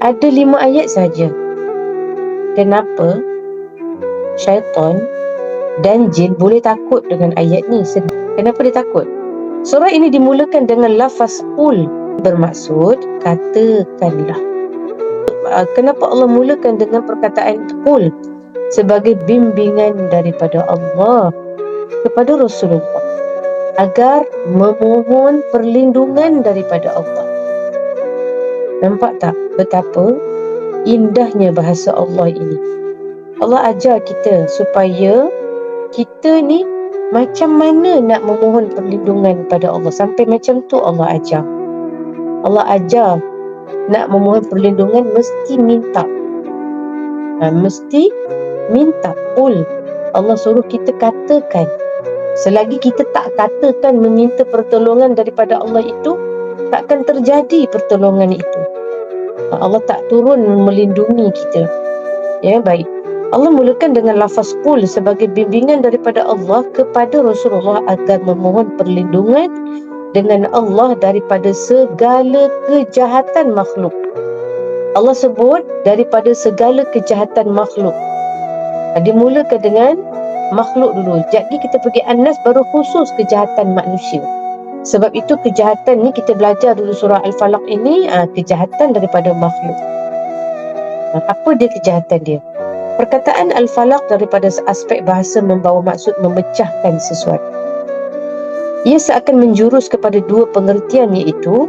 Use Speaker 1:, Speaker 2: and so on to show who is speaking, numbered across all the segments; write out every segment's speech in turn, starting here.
Speaker 1: Ada 5 ayat saja. Kenapa syaitan dan jin boleh takut dengan ayat ni? Kenapa dia takut? Surah ini dimulakan dengan lafaz qul, bermaksud katakanlah. Kenapa Allah mulakan dengan perkataan qul? Sebagai bimbingan daripada Allah kepada Rasulullah agar memohon perlindungan daripada Allah. Nampak tak betapa indahnya bahasa Allah ini? Allah ajar kita supaya kita ni macam mana nak memohon perlindungan pada Allah. Sampai macam tu Allah ajar. Allah ajar nak memohon perlindungan mesti minta. Mesti minta. Qul. Allah suruh kita katakan. Selagi kita tak katakan meminta pertolongan daripada Allah itu, takkan terjadi pertolongan itu. Allah tak turun melindungi kita. Ya, baik. Allah mulakan dengan lafaz qul sebagai bimbingan daripada Allah kepada Rasulullah agar memohon perlindungan dengan Allah daripada segala kejahatan makhluk. Allah sebut daripada segala kejahatan makhluk. Dimulakan dengan makhluk dulu. Jadi kita pergi An-Nas baru khusus kejahatan manusia. Sebab itu kejahatan ni kita belajar dulu surah Al-Falaq ini, kejahatan daripada makhluk. Apa dia kejahatan dia? Perkataan Al-Falaq daripada aspek bahasa membawa maksud memecahkan sesuatu. Ia seakan menjurus kepada dua pengertian, iaitu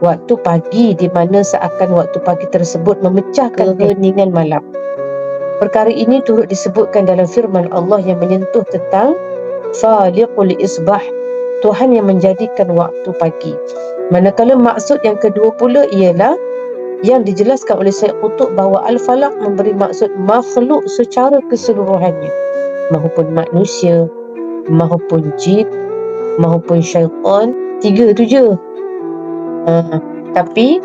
Speaker 1: waktu pagi, di mana seakan waktu pagi tersebut memecahkan keheningan malam. Perkara ini turut disebutkan dalam firman Allah yang menyentuh tentang Faliqul Isbah, Tuhan yang menjadikan waktu pagi. Manakala maksud yang kedua pula ialah yang dijelaskan oleh Syekh Qutb bahawa Al-Falaq memberi maksud makhluk secara keseluruhannya, mahupun manusia, mahupun jin, mahupun syaitan. 3 tu je. Tapi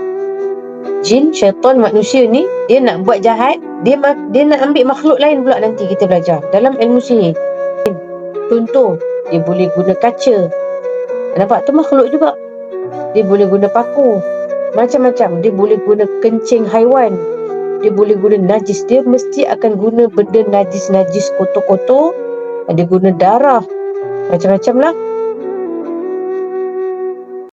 Speaker 1: jin, syaitan, manusia ni dia nak buat jahat, dia nak ambil makhluk lain pula. Nanti kita belajar dalam ilmu sihir. Contoh, dia boleh guna kaca. Nampak tu makhluk juga. Dia boleh guna paku, macam-macam. Dia boleh guna kencing haiwan, dia boleh guna najis. Dia mesti akan guna benda najis-najis, kotor-kotor. Dia guna darah, macam-macam lah.